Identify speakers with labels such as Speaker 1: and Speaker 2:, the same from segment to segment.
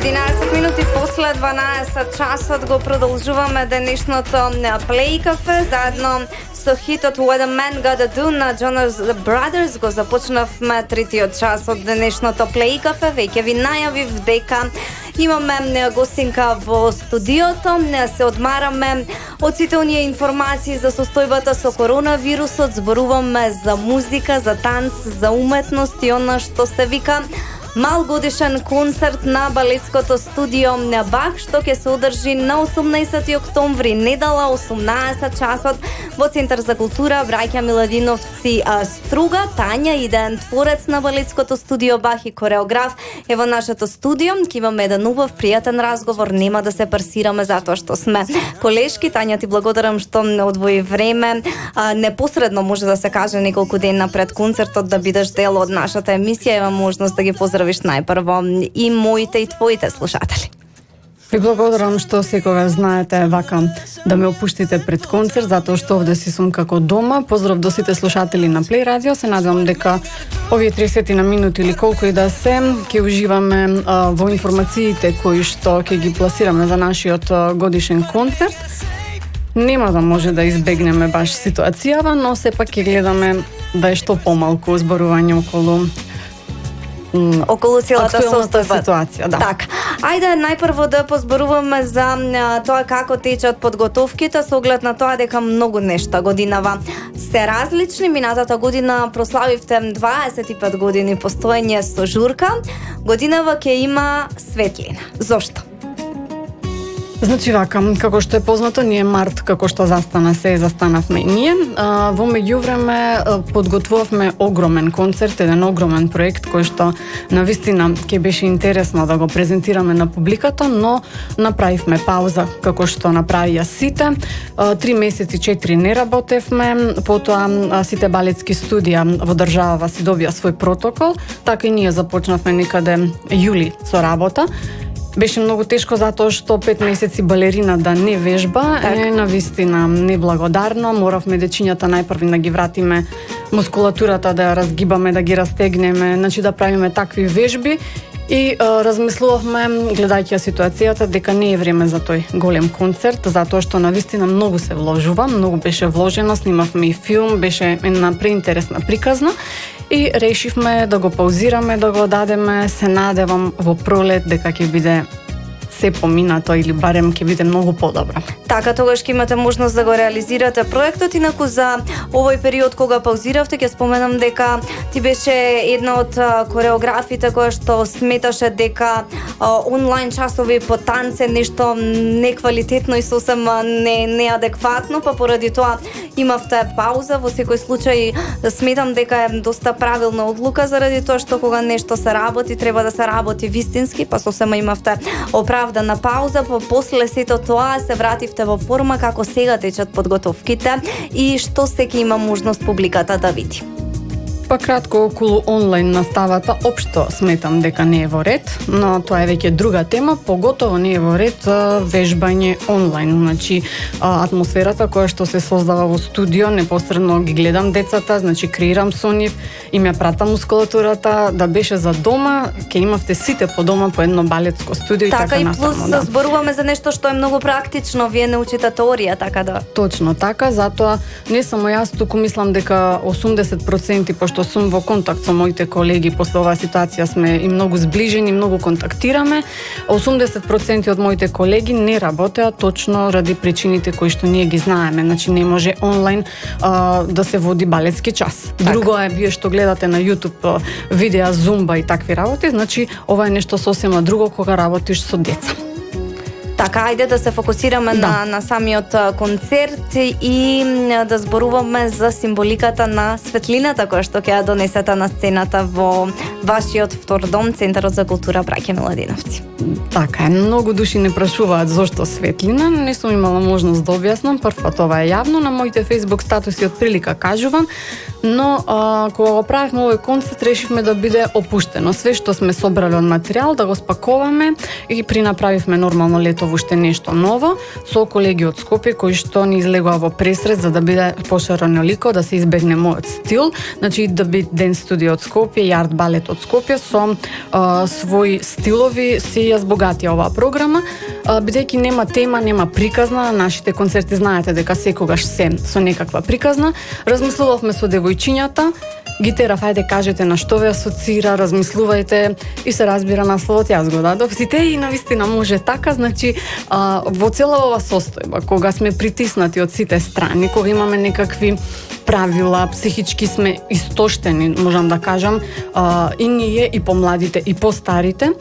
Speaker 1: 11 минути после 12 часот го продолжуваме денешното Play Cafe заедно со хитот What a Man Gotta Do на Jonas Brothers. Го започнавме третиот час од денешното Play Cafe. Веќе ви најавив дека имаме гостинка во студиото. Се одмараме од сите оние информации за состојбата со коронавирусот. Зборуваме за музика, за танц, за уметност и она што се вика малгодишен концерт на балетското студио на Бах, што ќе се одржи на 18 октомври, недела 18 часот во Центар за култура Браќа Миладиновци Струга. Тања, идеен творец на балетското студио Бах и кореограф, е во нашето студио. Ќе имаме еден убав, пријатен разговор, нема да се парсираме затоа што сме колешки. Тања, ти благодарам што одвои време, непосредно може да се каже неколку ден напред концертот да бидеш дел од нашата емисија. Има можност да ги поздравиш најпрво и моите и твоите слушатели.
Speaker 2: Ви благодарам што секогаш знаете вака да ме опуштите пред концерт, затоа што овде си сум како дома. Поздрав до сите слушатели на Play Radio. Се надевам дека овие 30 на минути или колку и да се, ќе уживаме во информациите кои што ќе ги пласираме за нашиот годишен концерт. Нема да може да избегнеме баш ситуацијава, но сепак ќе гледаме да е што помалку зборување околу целата
Speaker 1: ситуација, да. Так. Ајде најпрво да позборуваме за тоа како течат подготовките со оглед на тоа дека многу нешта годинава се различни. Минатата година прославивте 25 години постоење со журка. Годинава ќе има светлина. Зошто?
Speaker 2: Значи вака, како што е познато, ние март, како што застанавме и ние. Во меѓувреме подготвувавме огромен концерт, еден огромен проект кој што навистина ќе беше интересно да го презентираме на публиката, но направивме пауза како што направија сите. 3 месеци 4 не работевме, потоа сите балетски студија во државава си добија свој протокол, така и ние започнавме некаде јули со работа. Беше многу тешко затоа што 5 месеци балерина да не вежба е навистина неблагодарно. Моравме дечињата најпрви да ги вратиме мускулатурата, да ја разгибаме, да ги растегнеме, значи да правиме такви вежби. И размислувавме, гледајќи ситуацијата, дека не е време за тој голем концерт, затоа што навистина многу се вложува, многу беше вложено, снимавме и филм, беше една преинтересна приказна и решивме да го паузираме, да го дадеме. Се надевам во пролет дека ќе биде се поминато или барем ќе биде многу подобро.
Speaker 1: Така, тогаш ќе имате можност да го реализирате проектот. Инаку за овој период кога паузиравте, ќе споменам дека ти беше една од кореографите која што сметаше дека онлайн часови по танц е нешто неквалитетно и сосем неадекватно, па поради тоа имавте пауза. Во секој случај сметам дека е доста правилна одлука, заради тоа што кога нешто се работи, треба да се работи вистински, па сосема имавте оправдана пауза, па после сето тоа се вративте во форма. Како сега течат подготовките и што се ќе има можност публиката да види?
Speaker 2: Па кратко околу онлайн наставата, општо сметам дека не е во ред, но тоа е веќе друга тема, поготово не е во ред вежбање онлайн. Значи атмосферата која што се создава во студио, непосредно ги гледам децата, значи креирам со нив, им ја пратам мускулатурата, да беше за дома, ќе имавте сите по дома по едно балетско студио и така натаму.
Speaker 1: Така и плюс зборуваме за нешто што е многу практично, вие не учите теорија, така да.
Speaker 2: Точно така, затоа не само јас, туку мислам дека 80%, пошто сум во контакт со моите колеги после оваа ситуација, сме и многу зближени, многу контактираме. 80% од моите колеги не работеа точно ради причините кои што ние ги знаеме. Значи не може онлайн да се води балетски час. Так. Друго е вие што гледате на YouTube видеа зумба и такви работи, значи ова е нешто сосема друго кога работиш со деца.
Speaker 1: Така, ајде да се фокусираме на самиот концерт и да зборуваме за символиката на светлината која што ќе ја донесете на сцената во вашиот втор дом, Центарот за култура Браќа Миладиновци.
Speaker 2: Така е, многу души не прашуваат зошто светлина, не сум имала можност да објаснам, првпат ова е јавно, на моите Facebook статуси од прилика кажувам, но кога го правевме овој концерт, решивме да биде опуштено. Све што сме собрали од материјал, да го спаковаме и принаправивме нормално летово уште нешто ново со колеги од Скопје кои што ни излегува во пресрет за да биде поширонолико, да се избегне мојот стил. Значи да би Ден студио од Скопје и Арт балет од Скопје со своји стилови се ја збогатија оваа програма, бидејќи нема тема, нема приказна. Нашите концерти знаете дека секогаш се со некаква приказна. Размислувавме со девојчињата, ги терав, ајде кажете на што ве асоцира, размислувајте и се разбира насловот, јас го дадов сите и навистина може така. Значи во цела ова состојба, кога сме притиснати од сите страни, кога имаме некакви правила, психички сме истоштени, можам да кажам, и ние, и помладите, и постарите,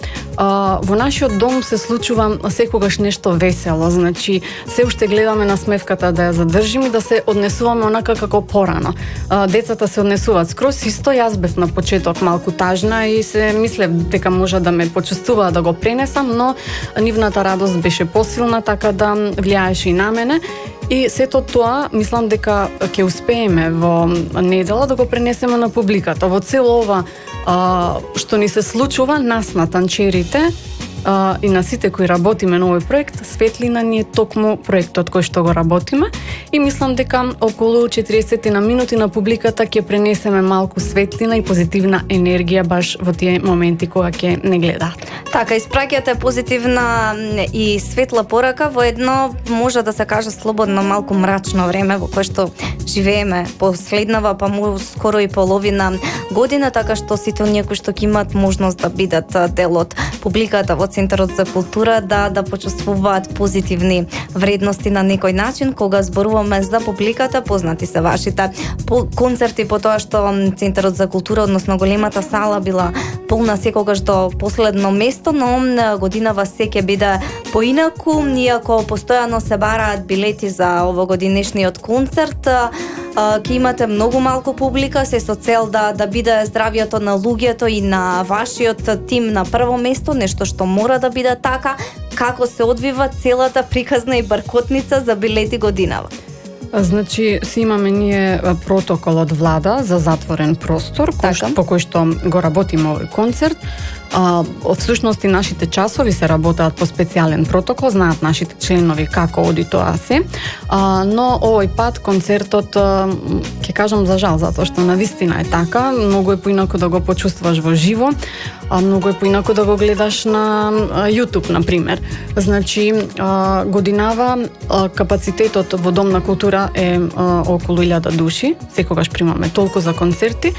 Speaker 2: во нашиот дом се случува секогаш нешто весело. Значи, се уште гледаме на смевката да ја задржиме и да се однесуваме онака како порано. Децата се однесуваат скроз исто, јас бев на почеток малку тажна и се мислев дека може да ме почувствува да го пренесам, но нивната радост беше посилна, така да влијаеше и на мене. И сето тоа, мислам дека ќе успееме во недела да го пренесеме на публиката. Во цело ова што ни се случува, нас на танчерите и на сите кои работиме на овој проект, светлина ни е токму проектот кој што го работиме и мислам дека околу 40 на минути на публиката ќе пренесеме малку светлина и позитивна енергија баш во тие моменти кога ќе не гледаат.
Speaker 1: Така, испраќате позитивна и светла порака во едно, може да се каже слободно, малку мрачно време во кое што живееме последнава, па скоро и половина година, така што сите оние кои што ќе имаат можност да бидат дел од публиката во Центарот за култура, да почувствуваат позитивни вредности на некој начин, кога зборуваме за публиката, познати се вашите концерти, по тоа што Центарот за култура, односно големата сала била полна секогаш до последно место, но годинава се ќе биде поинаку, иако постојано се бараат билети за овогодинешниот концерт, ќе имате многу малку публика, се со цел да биде здравието на луѓето и на вашиот тим на прво место, нешто што мора да биде така. Како се одвива целата приказна и баркотница за билети годинава?
Speaker 2: Значи, си имаме ние протокол од влада за затворен простор, по кој што го работиме овој концерт. Всушност и нашите часови се работаат по специјален протокол, знаат нашите членови како оди тоа се. Но овој пат концертот, ќе кажам за жал, затоа што навистина е така, многу е поинаку да го почувствуваш во живо, многу е поинаку да го гледаш на YouTube, на пример. Значи, годинава капацитетот во Дом на култура е околу 1000 души, секогаш примаме толку за концерти.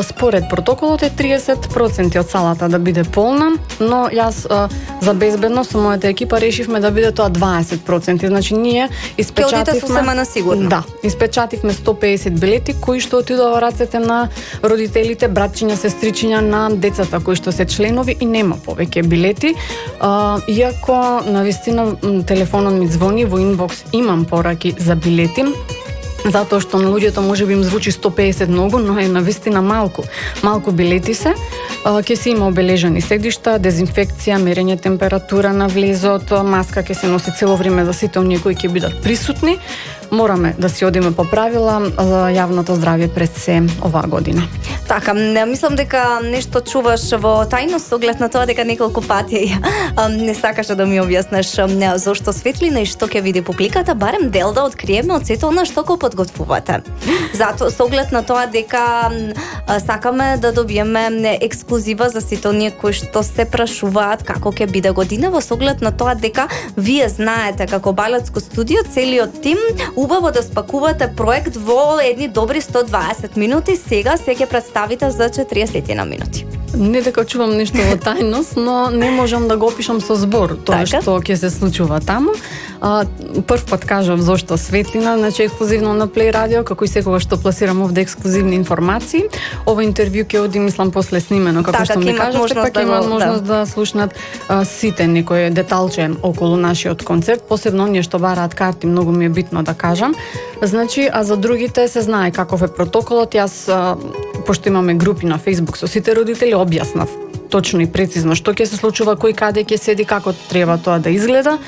Speaker 2: Според протоколот е 30% од салата да биде полна, но јас за безбедност со мојата екипа решивме да биде тоа 20%. Значи ние испечативме
Speaker 1: на сигурно.
Speaker 2: Да, испечативме 150 билети кои што отидоа во рацете на родителите, братчиња, сестричиња на децата кои што се членови и нема повеќе билети. Иако навистина телефонот ми звони во инбокс, имам пораки за билети, затоа што на луѓето може би им звучи 150 многу, но е навистина малку билети се. Ќе се има обележани седишта, дезинфекција, мерење температура на влезот, маска ќе се носи цело време за сите оние кои ќе бидат присутни. Мораме да си одиме по правила за јавното здравје пред се оваа година.
Speaker 1: Така, мислам дека нешто чуваш во тајност со оглед на тоа дека неколку пати не сакаше да ми објаснеш зошто светлина и што ќе види публиката, барем дел да откриеме од сето она што го подготвувате. Затоа со оглед на тоа дека сакаме да добиеме ексклузива за сите оние кои што се прашуваат како ќе биде година, со оглед на тоа дека вие знаете како балетско студио, целиот тим, убаво да спакувате проект во едни добри 120 минути, сега се ќе представите за 40 на минути.
Speaker 2: Не дека чувам нешто во тајност, но не можам да го опишам со збор тоа што ќе се случува таму. Прв пат кажав зошто светлина, значи ексклузивно на Play Radio, како и секогаш што пласирам овде ексклузивни информации. Ова интервју ќе оди, мислам, после снимено, како што ми кажавте, па ќе имаат можност да слушнат сите некој деталче околу нашиот концерт, посебно оние што бараат карти, многу ми е битно да кажам. Значи, а за другите се знае каков е протоколот. Јас, пошто имаме групи на Facebook со сите родители, објаснав точно и прецизно што ќе се случува, кој каде ќе седи, како треба тоа да изгледа.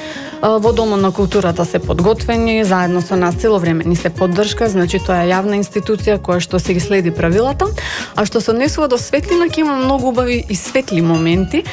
Speaker 2: Во Домот на културата се подготвени, заедно со нас цело време ни се поддршка, значи тоа е јавна институција која што се ги следи правилата. А што се однесува до светлина, ќе има многу убави и светли моменти.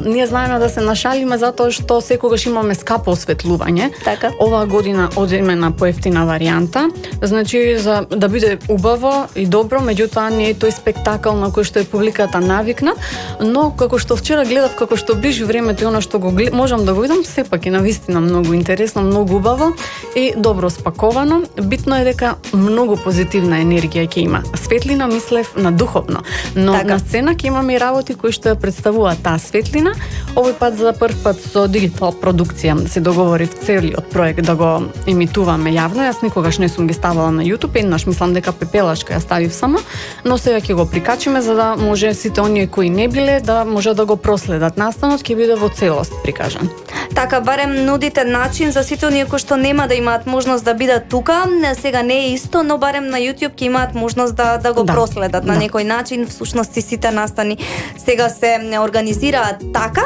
Speaker 2: Ние знаеме да се нашалиме затоа што секогаш имаме скапо осветлување.
Speaker 1: Така.
Speaker 2: Оваа година одиме на поевтина варијанта. Значи за да биде убаво и добро, меѓутоа не е тој спектакл на кој што е публиката навикна, но како што вчера гледав, како што ближи времето и она што го можам да го видам, сепак е навистина многу интересно, многу убаво и добро спаковано. Битно е дека многу позитивна енергија ќе има. Светлина мислев на духовно, но
Speaker 1: така.
Speaker 2: На сцена ќе имаме и работи кои што ја представуваат таа светлина. Овој пат за прв пат со дигитал продукција се договорив целиот проект да го емитуваме јавно. Јас никогаш не сум ги ставала на YouTube, еднаш мислам дека пепелачка ја ставив само, но сега ќе го прикачиме за да може сите оние кои не биле да може да го проследат. Настанот ќе биде во целост прикажан.
Speaker 1: Така, барем нудите начин за сите оние кои што нема да имаат можност да бидат тука. Сега не е исто, но барем на YouTube ќе имаат можност да го проследат на некој начин. Всушност сите настани сега се организираат така.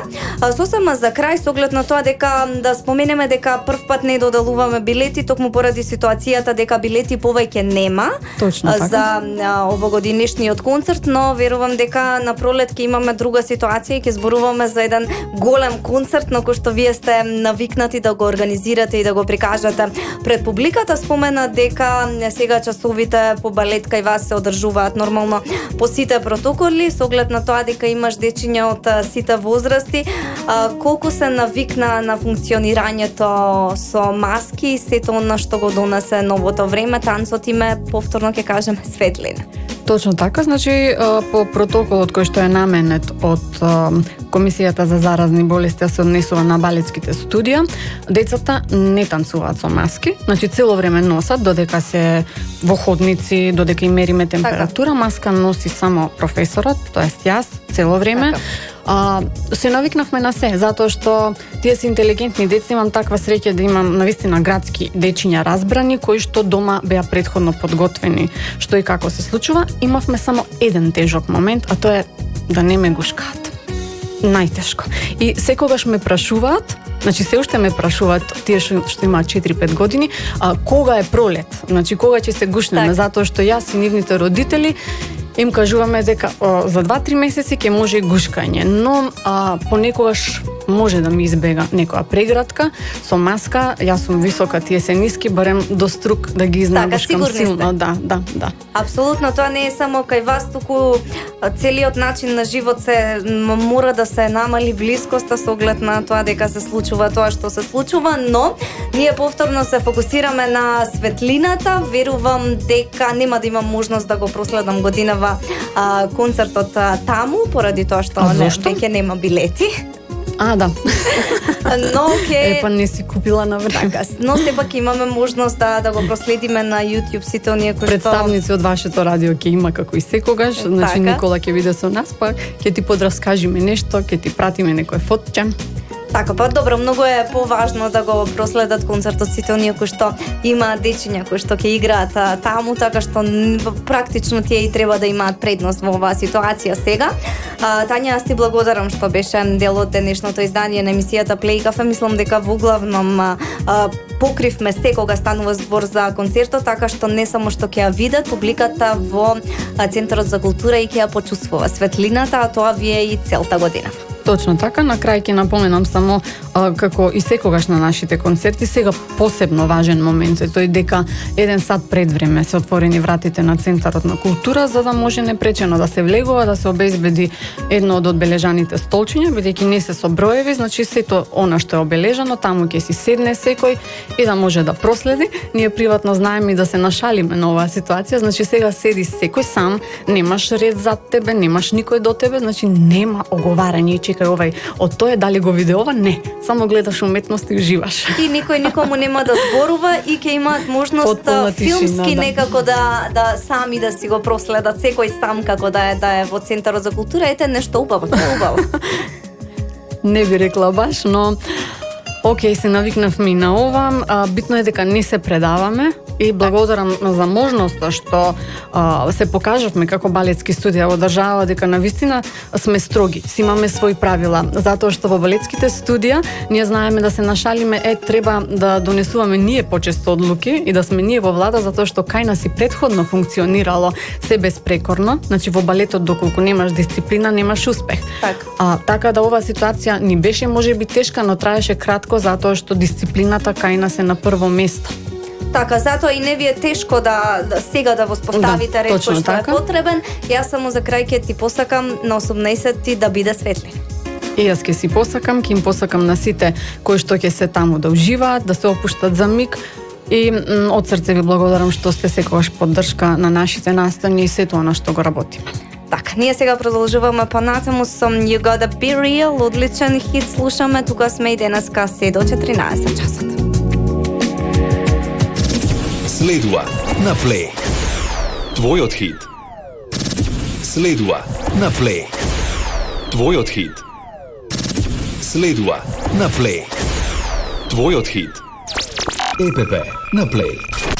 Speaker 1: Сосема за крај, со оглед на тоа дека да споменеме дека прв пат не доделуваме билети, токму поради ситуацијата дека билети повеќе нема.
Speaker 2: Точно така.
Speaker 1: За овогодишниот концерт, но верувам дека на пролет ќе имаме друга ситуација и ќе зборуваме за еден голем концерт на кој што вие сте навикнати да го организирате и да го прикажате пред публиката. Спомена дека сега часовите по балет кај вас се одржуваат нормално по сите протоколи, со оглед на тоа дека имаш дечиња од сите возрасти. Колку се навикна на функционирањето со маски и сето она што го донесе новото време, танцот име повторно ќе кажем светлина.
Speaker 2: Точно така, значи по протоколот кој што е наменет од Комисијата за заразни болести се однесува на балетските студија, децата не танцуваат со маски, значи цело време носат додека се во ходници, додека им мериме температура, маска носи само професорот, тоест јас цело време. Се навикнавме на се, затоа што тие се интелигентни деца, имам таква среќа да имам навистина градски дечиња разбрани, кои што дома беа претходно подготвени што и како се случува. Имавме само еден тежок момент, а тоа е да не ме гушкаат. Најтешко. И секогаш ме прашуваат, значи се уште ме прашуваат тие што имаат 4-5 години, кога е пролет, значи кога ќе се гушнеме, затоа што јас и нивните родители им кажуваме дека за 2-3 месеци ќе може и гушкање, но понекогаш може да ми избега некоја преградка со маска. Јас сум висока, тие се ниски, барем до струк да ги изнабушкам силно. Да.
Speaker 1: Апсолутно, тоа не е само кај вас, туку целиот начин на живот се мора да се намали блискоста со оглед на тоа дека се случува тоа што се случува, но ние повторно се фокусираме на светлината. Верувам дека нема да имам можност да го проследам годинава концертот таму, поради тоа што веќе нема билети.
Speaker 2: Да.
Speaker 1: Но
Speaker 2: Епа не си купила на време.
Speaker 1: Така, но сепак имаме можност да го проследиме на YouTube сите оние кои
Speaker 2: представници од вашето радио ќе има како и секогаш, значи Никола ќе биде со нас, па ќе ти подраскажиме нешто, ќе ти пратиме некој фотче.
Speaker 1: Така, па добро, многу е поважно да го проследат концертот сите оние кои што имаат дечиња кои што ќе играат таму, така што практично тие и треба да имаат предност во оваа ситуација сега. Тања, јас ти благодарам што беше дел од денешното издание на емисијата Play Cafe. Мислам дека во главном покривме се кога станува збор за концертот, така што не само што ќе ја видат публиката во Центарот за култура и ќе ја почувствува светлината, а тоа ви е и целта година.
Speaker 2: Точно така, на крај ќе напоменам само како и секогаш на нашите концерти, сега посебно важен момент е тој дека 1 сат пред време се отворени вратите на Центарот на култура за да може непречено да се влегува, да се обезбеди едно од одбележаните столчиња, бидејќи не се со броеви, значи сето она што е обележано, таму ќе си седне секој и да може да проследи. Ние приватно знаеме и да се нашалиме на оваа ситуација, значи сега седи секој сам, немаш ред зад тебе, немаш никој до тебе, значи нема оговарање, чекај овај, од тоа дали го виде ова, не. Само гледаш уметност и уживаш.
Speaker 1: И никој никому нема да зборува и ќе имаат можност филмски некако да сами да си го проследат, секој сам како да е во Центарот за култура. Ете нешто убаво, тоа е убаво.
Speaker 2: Не би рекла баш, но Океј, се навикнавме и на ова. Битно е дека не се предаваме и благодарам за можноста што се покажавме како балетски студија во држава, дека навистина сме строги, си имаме свои правила, затоа што во балетските студија ние знаеме да се нашалиме, треба да донесуваме ние почесто одлуки и да сме ние во влада, затоа што кај нас и претходно функционирало се безпрекорно, значи во балетот доколку немаш дисциплина, немаш успех. Така да оваа ситуација ни беше можеби тешка, но траеше кратко затоа што дисциплината кај нас е на прво место.
Speaker 1: Така, затоа и не ви е тешко да сега да воспоставите ред кој што е потребен. Јас само за крај ќе ти посакам на 18-ти да биде светлив.
Speaker 2: И јас ќе си посакам, ќе им посакам на сите кои што ќе се таму да уживаат, да се опуштат за миг. И од срце ви благодарам што сте секогаш поддршка на нашите настани и сето она што го работиме.
Speaker 1: Така, ние сега продолжуваме понатаму со You Gotta Be Real, одличен хит слушаме, тука сме и денеска се до 14 часот.
Speaker 3: Следува на Play. Твојот хит. Следува на Play. Твојот хит. Следува на Play. Твојот хит. ЕПП на Play.